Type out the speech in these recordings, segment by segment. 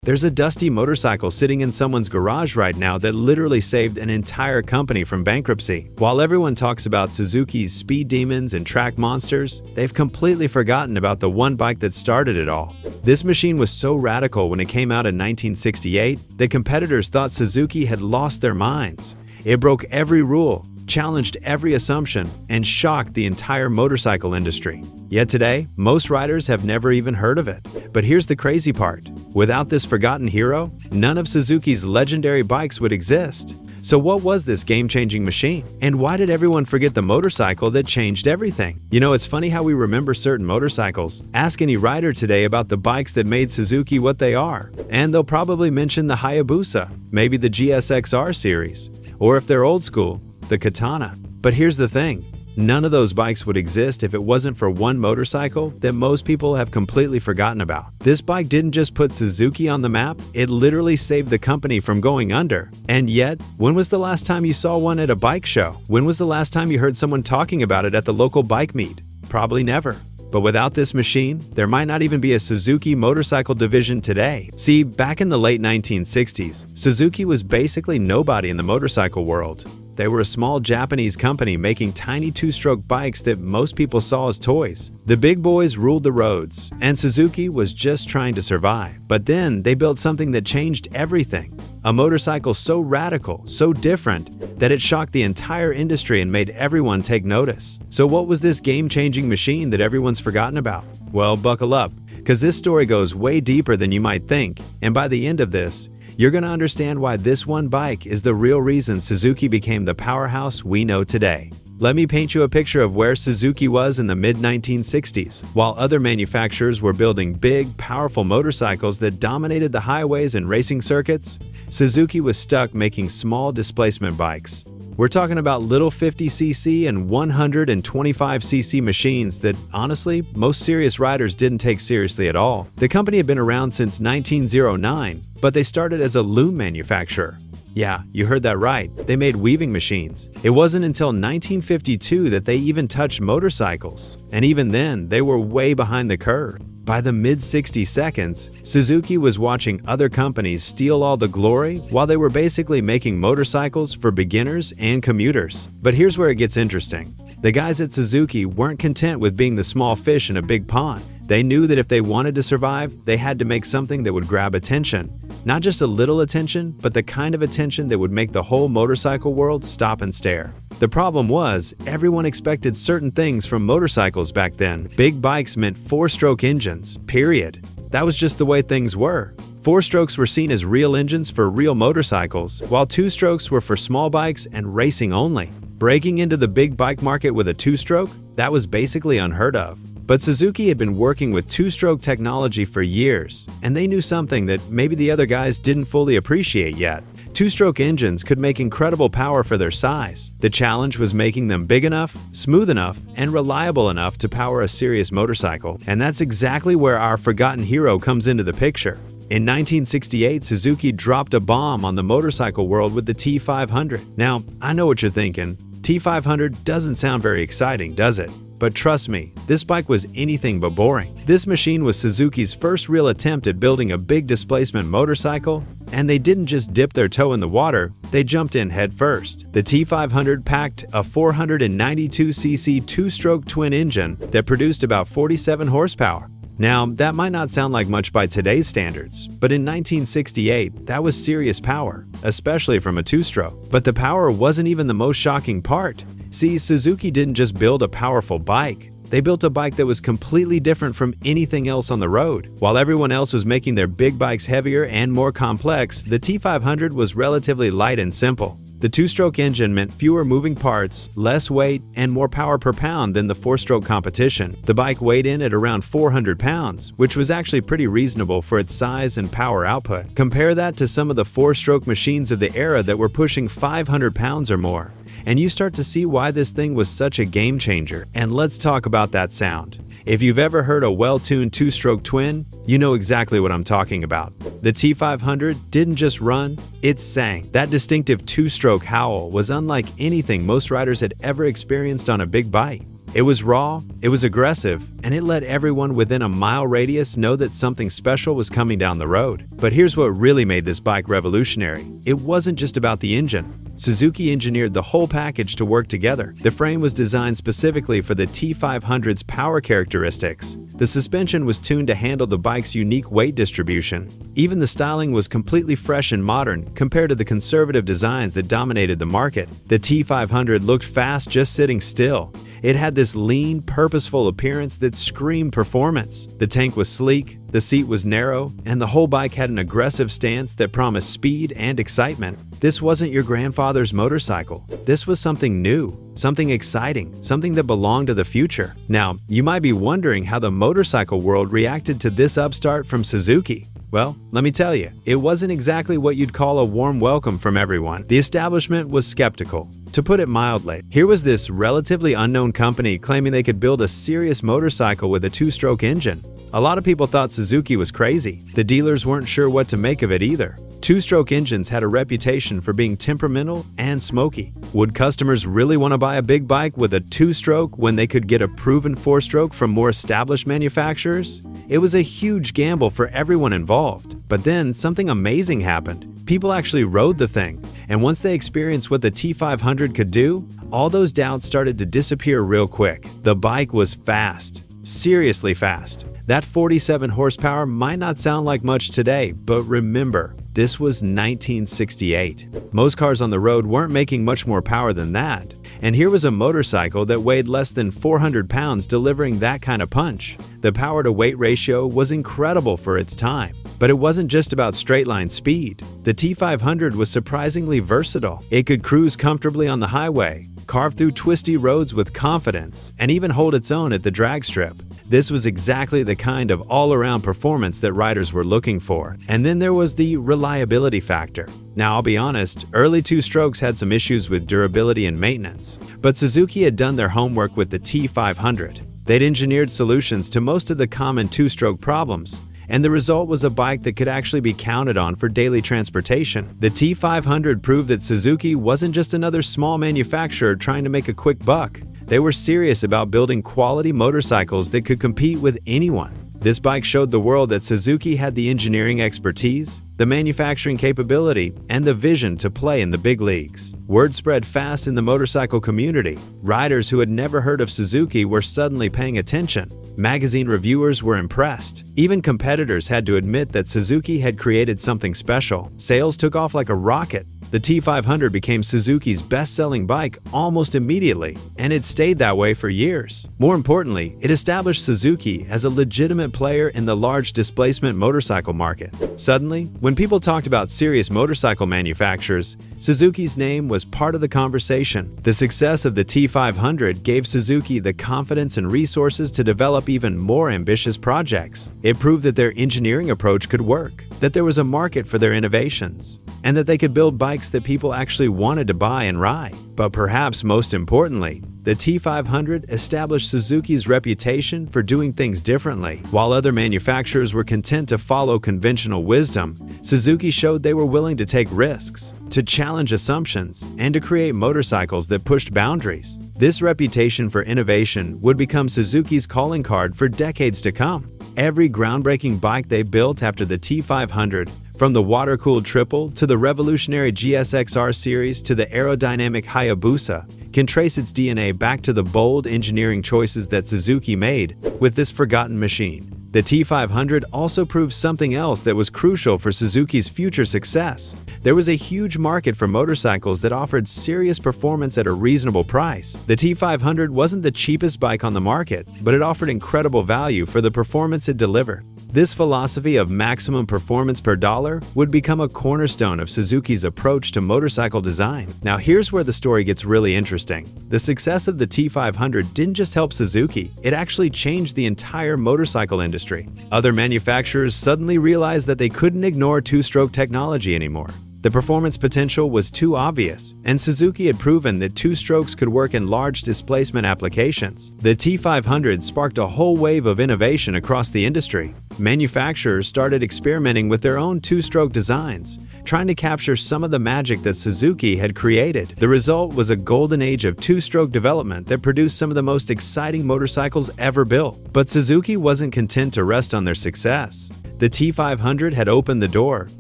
There's a dusty motorcycle sitting in someone's garage right now that literally saved an entire company from bankruptcy. While everyone talks about Suzuki's speed demons and track monsters, they've completely forgotten about the one bike that started it all. This machine was so radical when it came out in 1968 that competitors thought Suzuki had lost their minds. It broke every rule, challenged every assumption, and shocked the entire motorcycle industry. Yet today, most riders have never even heard of it. But here's the crazy part. Without this forgotten hero, none of Suzuki's legendary bikes would exist. So what was this game-changing machine? And why did everyone forget the motorcycle that changed everything? You know, it's funny how we remember certain motorcycles. Ask any rider today about the bikes that made Suzuki what they are, and they'll probably mention the Hayabusa, maybe the GSXR series, or if they're old school, the Katana. But here's the thing. None of those bikes would exist if it wasn't for one motorcycle that most people have completely forgotten about. This bike didn't just put Suzuki on the map, it literally saved the company from going under. And yet, when was the last time you saw one at a bike show? When was the last time you heard someone talking about it at the local bike meet? Probably never. But without this machine, there might not even be a Suzuki motorcycle division today. See, back in the late 1960s, Suzuki was basically nobody in the motorcycle world. They were a small Japanese company making tiny two-stroke bikes that most people saw as toys. The big boys ruled the roads, and Suzuki was just trying to survive. But then they built something that changed everything. A motorcycle so radical, so different, that it shocked the entire industry and made everyone take notice. So what was this game-changing machine that everyone's forgotten about? Well, buckle up, because this story goes way deeper than you might think, and by the end of this, you're going to understand why this one bike is the real reason Suzuki became the powerhouse we know today. Let me paint you a picture of where Suzuki was in the mid-1960s. While other manufacturers were building big, powerful motorcycles that dominated the highways and racing circuits, Suzuki was stuck making small displacement bikes. We're talking about little 50cc and 125cc machines that, honestly, most serious riders didn't take seriously at all. The company had been around since 1909, but they started as a loom manufacturer. Yeah, you heard that right. They made weaving machines. It wasn't until 1952 that they even touched motorcycles. And even then, they were way behind the curve. By the mid-60 seconds, Suzuki was watching other companies steal all the glory while they were basically making motorcycles for beginners and commuters. But here's where it gets interesting. The guys at Suzuki weren't content with being the small fish in a big pond. They knew that if they wanted to survive, they had to make something that would grab attention. Not just a little attention, but the kind of attention that would make the whole motorcycle world stop and stare. The problem was, everyone expected certain things from motorcycles back then. Big bikes meant four-stroke engines, period. That was just the way things were. Four strokes were seen as real engines for real motorcycles, while two strokes were for small bikes and racing only. Breaking into the big bike market with a two-stroke? That was basically unheard of. But Suzuki had been working with two-stroke technology for years, and they knew something that maybe the other guys didn't fully appreciate yet. Two-stroke engines could make incredible power for their size. The challenge was making them big enough, smooth enough, and reliable enough to power a serious motorcycle. And that's exactly where our forgotten hero comes into the picture. In 1968, Suzuki dropped a bomb on the motorcycle world with the T500. Now, I know what you're thinking. T500 doesn't sound very exciting, does it? But trust me, this bike was anything but boring. This machine was Suzuki's first real attempt at building a big displacement motorcycle, and they didn't just dip their toe in the water, they jumped in head first. The T500 packed a 492cc two-stroke twin engine that produced about 47 horsepower. Now, that might not sound like much by today's standards, but in 1968, that was serious power, especially from a two-stroke. But the power wasn't even the most shocking part. See, Suzuki didn't just build a powerful bike. They built a bike that was completely different from anything else on the road. While everyone else was making their big bikes heavier and more complex, the T500 was relatively light and simple. The two-stroke engine meant fewer moving parts, less weight, and more power per pound than the four-stroke competition. The bike weighed in at around 400 pounds, which was actually pretty reasonable for its size and power output. Compare that to some of the four-stroke machines of the era that were pushing 500 pounds or more. And you start to see why this thing was such a game changer. And let's talk about that sound. If you've ever heard a well-tuned two-stroke twin, you know exactly what I'm talking about. The T500 didn't just run, it sang. That distinctive two-stroke howl was unlike anything most riders had ever experienced on a big bike. It was raw, it was aggressive, and it let everyone within a mile radius know that something special was coming down the road. But here's what really made this bike revolutionary. It wasn't just about the engine. Suzuki engineered the whole package to work together. The frame was designed specifically for the T500's power characteristics. The suspension was tuned to handle the bike's unique weight distribution. Even the styling was completely fresh and modern compared to the conservative designs that dominated the market. The T500 looked fast just sitting still. It had this lean, purposeful appearance that screamed performance. The tank was sleek, the seat was narrow, and the whole bike had an aggressive stance that promised speed and excitement. This wasn't your grandfather's motorcycle. This was something new, something exciting, something that belonged to the future. Now, you might be wondering how the motorcycle world reacted to this upstart from Suzuki. Well, let me tell you, it wasn't exactly what you'd call a warm welcome from everyone. The establishment was skeptical, to put it mildly. Here was this relatively unknown company claiming they could build a serious motorcycle with a two-stroke engine. A lot of people thought Suzuki was crazy. The dealers weren't sure what to make of it either. Two-stroke engines had a reputation for being temperamental and smoky. Would customers really want to buy a big bike with a two-stroke when they could get a proven four-stroke from more established manufacturers? It was a huge gamble for everyone involved. But then something amazing happened. People actually rode the thing, and once they experienced what the T500 could do, all those doubts started to disappear real quick. The bike was fast, seriously fast. That 47 horsepower might not sound like much today, but remember, this was 1968. Most cars on the road weren't making much more power than that. And here was a motorcycle that weighed less than 400 pounds delivering that kind of punch. The power-to-weight ratio was incredible for its time. But it wasn't just about straight-line speed. The T500 was surprisingly versatile. It could cruise comfortably on the highway, carve through twisty roads with confidence, and even hold its own at the drag strip. This was exactly the kind of all-around performance that riders were looking for. And then there was the reliability factor. Now, I'll be honest, early two-strokes had some issues with durability and maintenance, but Suzuki had done their homework with the T500. They'd engineered solutions to most of the common two-stroke problems, and the result was a bike that could actually be counted on for daily transportation. The T500 proved that Suzuki wasn't just another small manufacturer trying to make a quick buck. They were serious about building quality motorcycles that could compete with anyone. This bike showed the world that Suzuki had the engineering expertise, the manufacturing capability, and the vision to play in the big leagues. Word spread fast in the motorcycle community. Riders who had never heard of Suzuki were suddenly paying attention. Magazine reviewers were impressed. Even competitors had to admit that Suzuki had created something special. Sales took off like a rocket. The T500 became Suzuki's best-selling bike almost immediately, and it stayed that way for years. More importantly, it established Suzuki as a legitimate player in the large displacement motorcycle market. Suddenly, when people talked about serious motorcycle manufacturers, Suzuki's name was part of the conversation. The success of the T500 gave Suzuki the confidence and resources to develop even more ambitious projects. It proved that their engineering approach could work, that there was a market for their innovations, and that they could build bikes that people actually wanted to buy and ride. But perhaps most importantly, the T500 established Suzuki's reputation for doing things differently. While other manufacturers were content to follow conventional wisdom, Suzuki showed they were willing to take risks, to challenge assumptions, and to create motorcycles that pushed boundaries. This reputation for innovation would become Suzuki's calling card for decades to come. Every groundbreaking bike they built after the T500, from the water-cooled Triple to the revolutionary GSX-R series to the aerodynamic Hayabusa, can trace its DNA back to the bold engineering choices that Suzuki made with this forgotten machine. The T500 also proved something else that was crucial for Suzuki's future success. There was a huge market for motorcycles that offered serious performance at a reasonable price. The T500 wasn't the cheapest bike on the market, but it offered incredible value for the performance it delivered. This philosophy of maximum performance per dollar would become a cornerstone of Suzuki's approach to motorcycle design. Now here's where the story gets really interesting. The success of the T500 didn't just help Suzuki, it actually changed the entire motorcycle industry. Other manufacturers suddenly realized that they couldn't ignore two-stroke technology anymore. The performance potential was too obvious, and Suzuki had proven that two-strokes could work in large displacement applications. The T500 sparked a whole wave of innovation across the industry. Manufacturers started experimenting with their own two-stroke designs, trying to capture some of the magic that Suzuki had created. The result was a golden age of two-stroke development that produced some of the most exciting motorcycles ever built. But Suzuki wasn't content to rest on their success. The T500 had opened the door,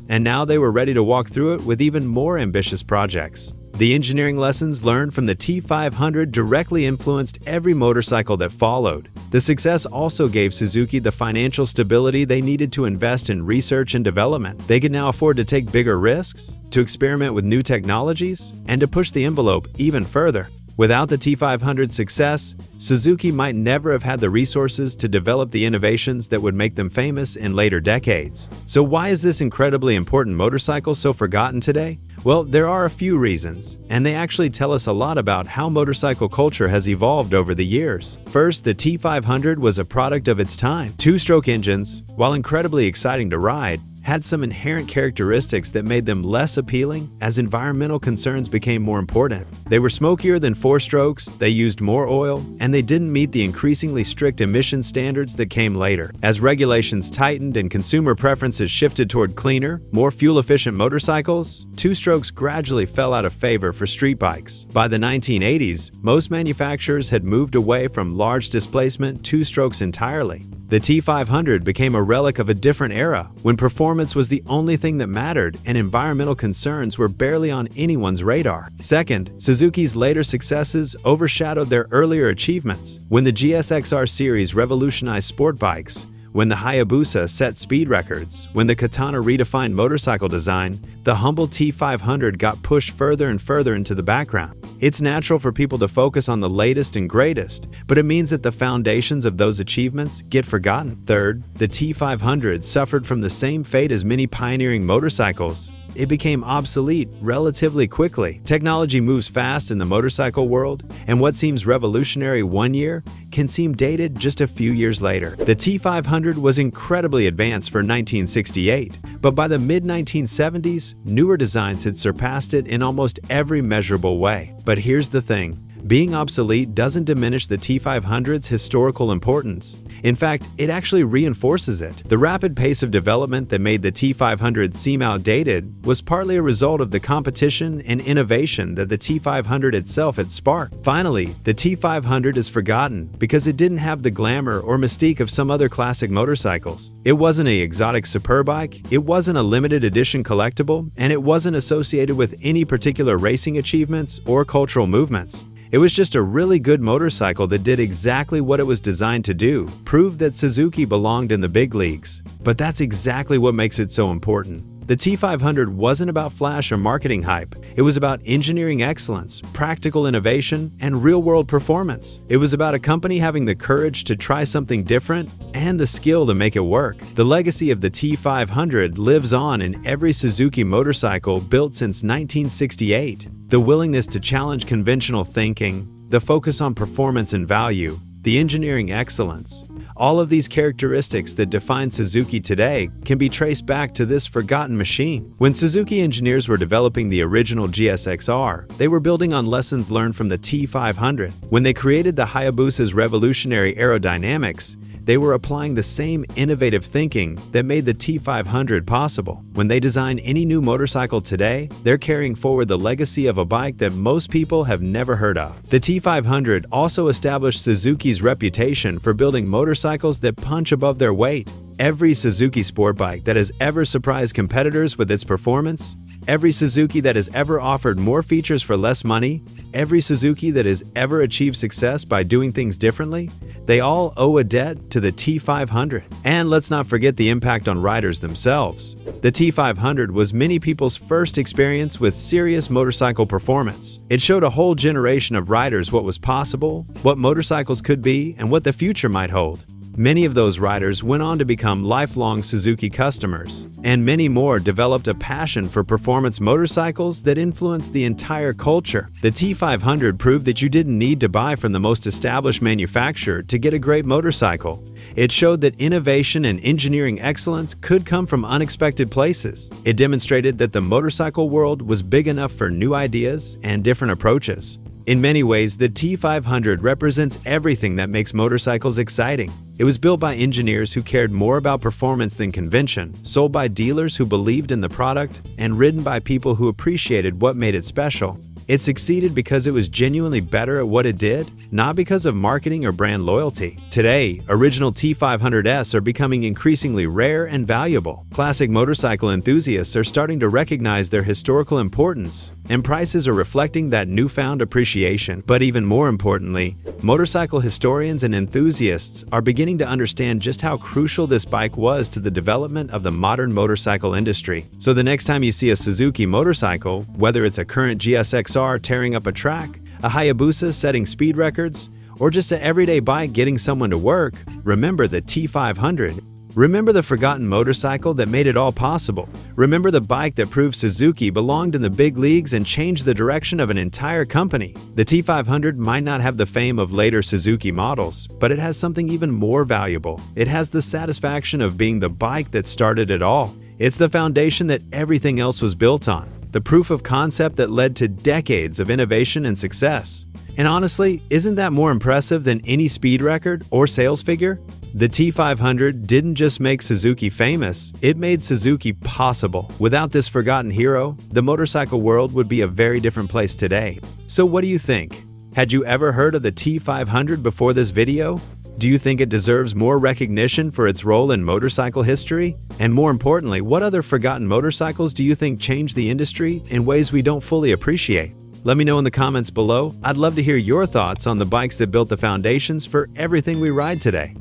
and now they were ready to walk through it with even more ambitious projects. The engineering lessons learned from the T500 directly influenced every motorcycle that followed. The success also gave Suzuki the financial stability they needed to invest in research and development. They could now afford to take bigger risks, to experiment with new technologies, and to push the envelope even further. Without the T500's success, Suzuki might never have had the resources to develop the innovations that would make them famous in later decades. So why is this incredibly important motorcycle so forgotten today? Well, there are a few reasons, and they actually tell us a lot about how motorcycle culture has evolved over the years. First, the T500 was a product of its time. Two-stroke engines, while incredibly exciting to ride, had some inherent characteristics that made them less appealing as environmental concerns became more important. They were smokier than four-strokes, they used more oil, and they didn't meet the increasingly strict emission standards that came later. As regulations tightened and consumer preferences shifted toward cleaner, more fuel-efficient motorcycles, two-strokes gradually fell out of favor for street bikes. By the 1980s, most manufacturers had moved away from large displacement two-strokes entirely. The T500 became a relic of a different era, when performance was the only thing that mattered and environmental concerns were barely on anyone's radar. Second, Suzuki's later successes overshadowed their earlier achievements. When the GSXR series revolutionized sport bikes, when the Hayabusa set speed records, when the Katana redefined motorcycle design, the humble T500 got pushed further and further into the background. It's natural for people to focus on the latest and greatest, but it means that the foundations of those achievements get forgotten. Third, the T500 suffered from the same fate as many pioneering motorcycles. It became obsolete relatively quickly. Technology moves fast in the motorcycle world, and what seems revolutionary one year can seem dated just a few years later. The T500 was incredibly advanced for 1968, but by the mid-1970s, newer designs had surpassed it in almost every measurable way. But here's the thing. Being obsolete doesn't diminish the T500's historical importance. In fact, it actually reinforces it. The rapid pace of development that made the T500 seem outdated was partly a result of the competition and innovation that the T500 itself had sparked. Finally, the T500 is forgotten because it didn't have the glamour or mystique of some other classic motorcycles. It wasn't an exotic superbike, it wasn't a limited edition collectible, and it wasn't associated with any particular racing achievements or cultural movements. It was just a really good motorcycle that did exactly what it was designed to do, proved that Suzuki belonged in the big leagues. But that's exactly what makes it so important. The T500 wasn't about flash or marketing hype. It was about engineering excellence, practical innovation, and real-world performance. It was about a company having the courage to try something different and the skill to make it work. The legacy of the T500 lives on in every Suzuki motorcycle built since 1968. The willingness to challenge conventional thinking, the focus on performance and value, the engineering excellence. All of these characteristics that define Suzuki today can be traced back to this forgotten machine. When Suzuki engineers were developing the original GSXR, they were building on lessons learned from the T500. When they created the Hayabusa's revolutionary aerodynamics, they were applying the same innovative thinking that made the T500 possible. When they design any new motorcycle today, they're carrying forward the legacy of a bike that most people have never heard of. The T500 also established Suzuki's reputation for building motorcycles that punch above their weight. Every Suzuki sport bike that has ever surprised competitors with its performance, every Suzuki that has ever offered more features for less money, every Suzuki that has ever achieved success by doing things differently, they all owe a debt to the T500. And let's not forget the impact on riders themselves. The T500 was many people's first experience with serious motorcycle performance. It showed a whole generation of riders what was possible, what motorcycles could be, and what the future might hold. Many of those riders went on to become lifelong Suzuki customers, and many more developed a passion for performance motorcycles that influenced the entire culture. The T500 proved that you didn't need to buy from the most established manufacturer to get a great motorcycle. It showed that innovation and engineering excellence could come from unexpected places. It demonstrated that the motorcycle world was big enough for new ideas and different approaches. In many ways, the T500 represents everything that makes motorcycles exciting. It was built by engineers who cared more about performance than convention, sold by dealers who believed in the product, and ridden by people who appreciated what made it special. It succeeded because it was genuinely better at what it did, not because of marketing or brand loyalty. Today, original T500s are becoming increasingly rare and valuable. Classic motorcycle enthusiasts are starting to recognize their historical importance, and prices are reflecting that newfound appreciation. But even more importantly, motorcycle historians and enthusiasts are beginning to understand just how crucial this bike was to the development of the modern motorcycle industry. So the next time you see a Suzuki motorcycle, whether it's a current GSX-R tearing up a track, a Hayabusa setting speed records, or just an everyday bike getting someone to work, remember the T500. Remember the forgotten motorcycle that made it all possible. Remember the bike that proved Suzuki belonged in the big leagues and changed the direction of an entire company. The T500 might not have the fame of later Suzuki models, but it has something even more valuable. It has the satisfaction of being the bike that started it all. It's the foundation that everything else was built on. The proof of concept that led to decades of innovation and success. And honestly, isn't that more impressive than any speed record or sales figure? The T500 didn't just make Suzuki famous, it made Suzuki possible. Without this forgotten hero, the motorcycle world would be a very different place today. So what do you think? Had you ever heard of the T500 before this video? Do you think it deserves more recognition for its role in motorcycle history? And more importantly, what other forgotten motorcycles do you think changed the industry in ways we don't fully appreciate? Let me know in the comments below. I'd love to hear your thoughts on the bikes that built the foundations for everything we ride today.